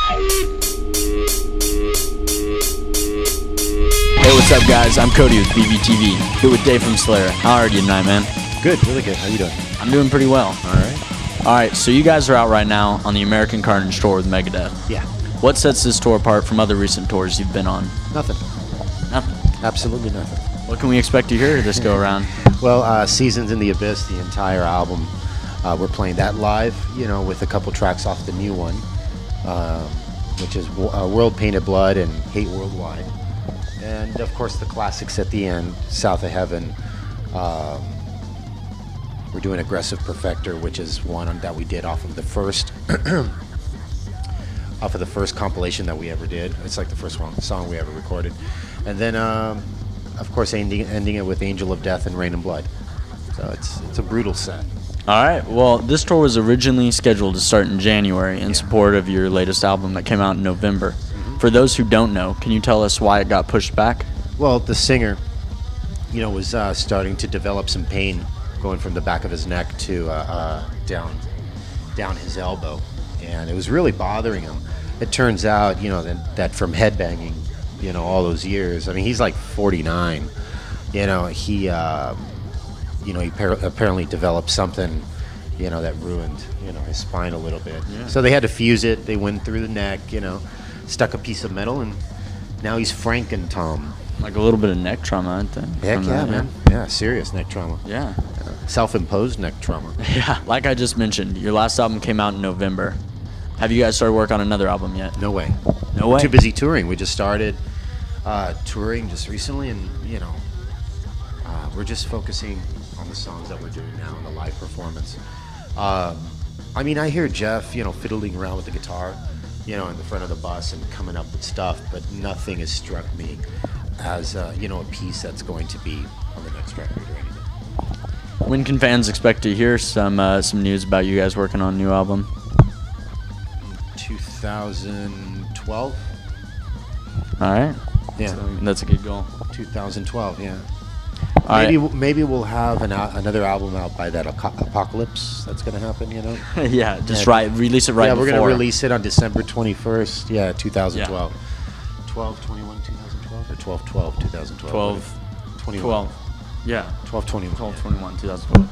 Hey, what's up, guys? I'm Cody with BVTV. Here with Dave from Slayer. How are you tonight, man? Good, really good. How you doing? I'm doing pretty well. All right. All right, so you guys are out right now on the American Carnage tour with Megadeth. Yeah. What sets this tour apart from other recent tours you've been on? Nothing. Nothing. Absolutely nothing. What can we expect to hear this go around? Well, Seasons in the Abyss, the entire album, we're playing that live, you know, with a couple tracks off the new one, which is World Painted Blood and Hate Worldwide. And, of course, the classics at the end, South of Heaven. We're doing Aggressive Perfector, which is one that we did off of the first compilation that we ever did. It's like the first song we ever recorded. And then, of course, ending it with Angel of Death and Rain and Blood. So it's a brutal set. All right, well, this tour was originally scheduled to start in January in support of your latest album that came out in November. Mm-hmm. For those who don't know, can you tell us why it got pushed back? Well, the singer, you know, was starting to develop some pain going from the back of his neck to down his elbow, and it was really bothering him. It turns out, you know, that from headbanging, you know, all those years. I mean, he's like 49. You know, he apparently developed something, you know, that ruined, you know, his spine a little bit. Yeah. So they had to fuse it. They went through the neck, you know, stuck a piece of metal, and now he's Franken-Tom. Like a little bit of neck trauma, I think. Heck yeah, man. Yeah, serious neck trauma. Yeah. Self-imposed neck trauma. Yeah, like I just mentioned, your last album came out in November. Have you guys started work on another album yet? No way. No way? Too busy touring. We just started touring just recently, and, you know, we're just focusing on the songs that we're doing now and the live performance. I mean, I hear Jeff, you know, fiddling around with the guitar, you know, in the front of the bus and coming up with stuff, but nothing has struck me as, you know, a piece that's going to be on the next record or anything. When can fans expect to hear some news about you guys working on a new album? 2012. All right. Yeah. That's a good goal. 2012, yeah. Maybe we'll have another album out by that apocalypse that's going to happen, you know? Yeah, just release it right before. Yeah, we're going to release it on December 21st, 2012. Yeah. 12/21/2012 or 12/12/2012? 12. Yeah. 12/21. 12/21/2012.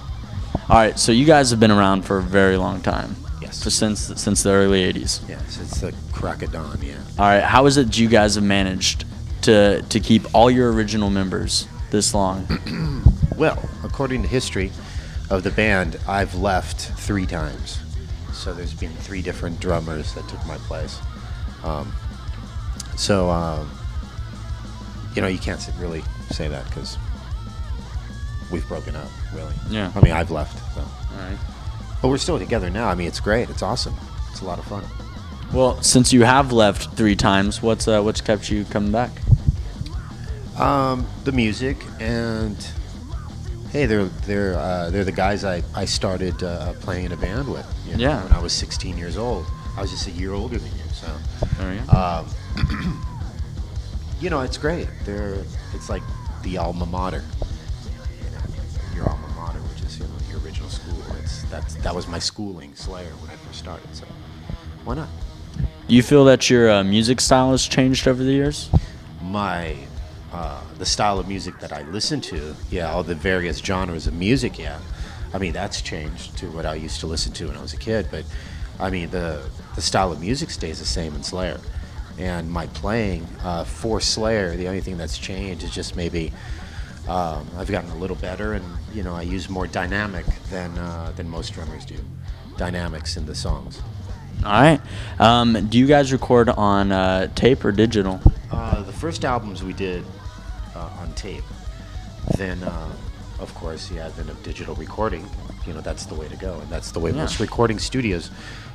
All right, so you guys have been around for a very long time. Yes. Since the early 80s. Yeah, since the crack of dawn, yeah. All right, how is it that you guys have managed to keep all your original members this long? Well, according to history of the band, I've left 3 times. So there's been 3 different drummers that took my place. You know, you can't really say that because we've broken up, really. Yeah. I mean, I've left. So. All right. But we're still together now. I mean, it's great. It's awesome. It's a lot of fun. Well, since you have left 3 times, what's kept you coming back? The music, and hey, they're the guys I started playing in a band with. You know, yeah. When I was 16 years old, I was just a year older than you. So. There you go. You know, it's great. It's like the alma mater. You know, your alma mater, which is, you know, your original school. That was my schooling, Slayer, when I first started. So why not? Do you feel that your music style has changed over the years? The style of music that I listen to, all the various genres of music, I mean, that's changed to what I used to listen to when I was a kid. But I mean, the style of music stays the same in Slayer. And my playing for Slayer, the only thing that's changed is just maybe I've gotten a little better, and, you know, I use more dynamic than most drummers do. Dynamics in the songs. All right. Do you guys record on tape or digital? The first albums we did on tape. Then, of course, the advent of digital recording. You know, that's the way to go, and that's the way most recording studios,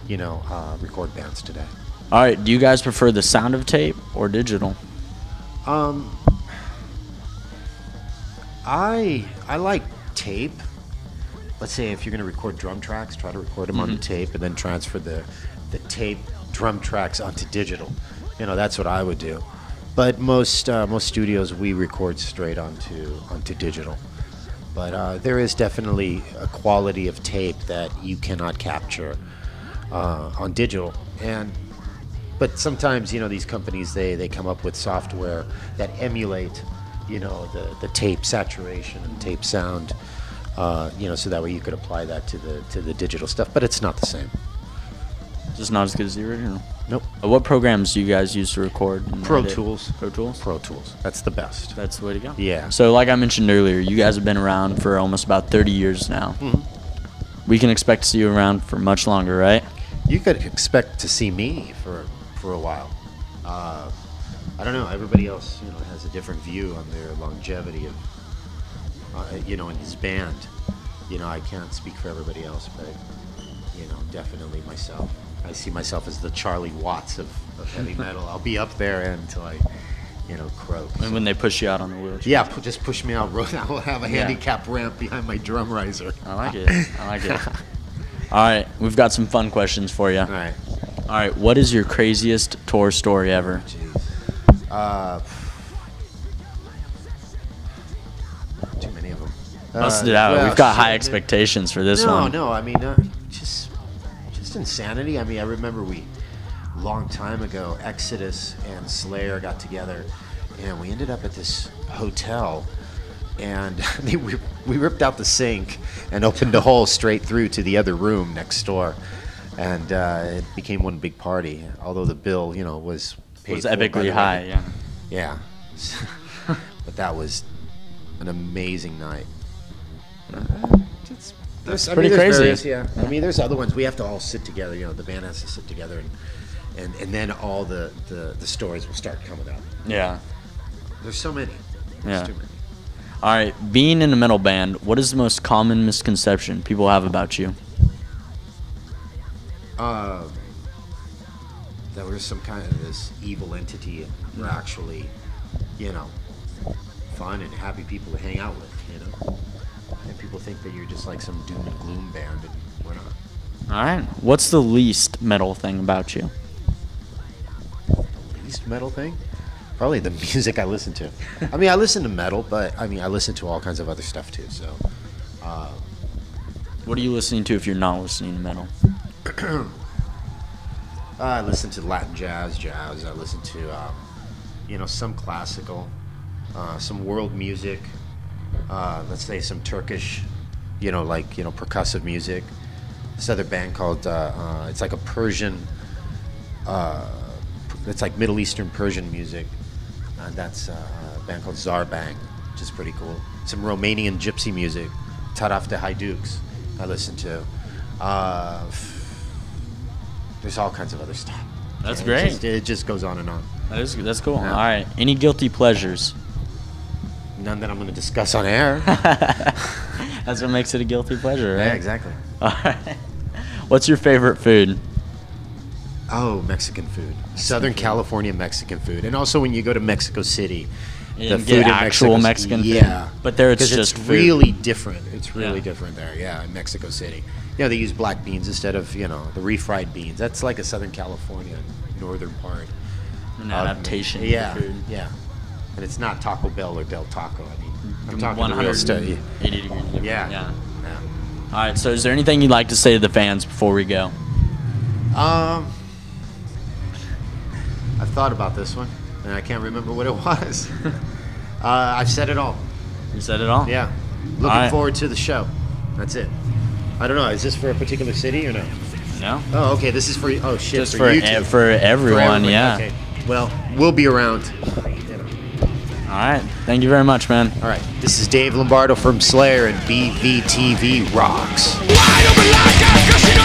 you know, record bands today. All right. Do you guys prefer the sound of tape or digital? I like tape. Let's say if you're going to record drum tracks, try to record them on the tape and then transfer the tape drum tracks onto digital. You know, that's what I would do. But most studios, we record straight onto digital. But there is definitely a quality of tape that you cannot capture on digital. And but sometimes, you know, these companies, they come up with software that emulate, you know, the tape saturation and tape sound, you know, so that way you could apply that to the digital stuff, but it's not the same. Just not as good as the original. Nope. What programs do you guys use to record? And Pro edit? Tools. Pro Tools? Pro Tools. That's the best. That's the way to go. Yeah. So like I mentioned earlier, you guys have been around for almost about 30 years now. Mm-hmm. We can expect to see you around for much longer, right? You could expect to see me for a while. I don't know. Everybody else, you know, has a different view on their longevity of, you know, in his band. You know, I can't speak for everybody else, but, you know, definitely myself. I see myself as the Charlie Watts of heavy metal. I'll be up there until I, you know, croak. And when they push you out on the wheelchair. Yeah, just push me out. I will have a handicap ramp behind my drum riser. I like it. I like it. All right, we've got some fun questions for you. All right. All right, what is your craziest tour story ever? Jeez. Too many of them. Bust it out. Well, We've got high shit, expectations for this one. No, I mean, just insanity. I mean, I remember long time ago, Exodus and Slayer got together, and we ended up at this hotel, and we ripped out the sink and opened a hole straight through to the other room next door, and it became one big party. Although the bill, you know, was paid for by epically the high. record. Yeah. Yeah. But that was an amazing night. There's pretty crazy. various, yeah. I mean, there's other ones. We have to all sit together. You know, the band has to sit together, and then all the stories will start coming out. Yeah. There's so many. Yeah. There's too many. All right, being in a metal band, what is the most common misconception people have about you? That we're some kind of this evil entity, and we're actually, you know, fun and happy people to hang out with, you know. And people think that you're just like some doom and gloom band, and we're not. All right, what's the least metal thing about you? The least metal thing? Probably the music I listen to. I mean, I listen to metal, but I mean, I listen to all kinds of other stuff too. So, What are you listening to if you're not listening to metal? I listen to Latin jazz. I listen to, you know, some classical, some world music. Let's say some Turkish, you know, like, you know, percussive music. This other band called, it's like a Persian, it's like Middle Eastern Persian music. And that's a band called Zarbang, which is pretty cool. Some Romanian gypsy music, Taraf de Haiduks, I listen to. There's all kinds of other stuff. That's Yeah, great. It just goes on and on. That's cool. Yeah. All right, any guilty pleasures? None that I'm going to discuss on air. That's what makes it a guilty pleasure, right? Yeah, exactly. All right. What's your favorite food? Oh, Mexican food. Southern California Mexican food. And also when you go to Mexico City, And get actual Mexican food. Yeah. But there it's 'Cause just it's food. really different. It's really Yeah. different there, yeah, in Mexico City. You know, they use black beans instead of, you know, the refried beans. That's like a Southern California northern part. An adaptation Yeah, to food. yeah. And it's not Taco Bell or Del Taco. I mean, I'm talking 180 real stuff. degrees different. Yeah. Yeah. Yeah. All right, so is there anything you'd like to say to the fans before we go? I've thought about this one, and I can't remember what it was. I've said it all. You said it all? Yeah. Looking right. forward to the show. That's it. I don't know. Is this for a particular city or no? No? Oh, okay. This is for oh shit Just for for, you two. for everyone, everybody. yeah. Okay. Well, we'll be around. All right. Thank you very much, man. All right. This is Dave Lombardo from Slayer, and BVTV rocks. Wide open like a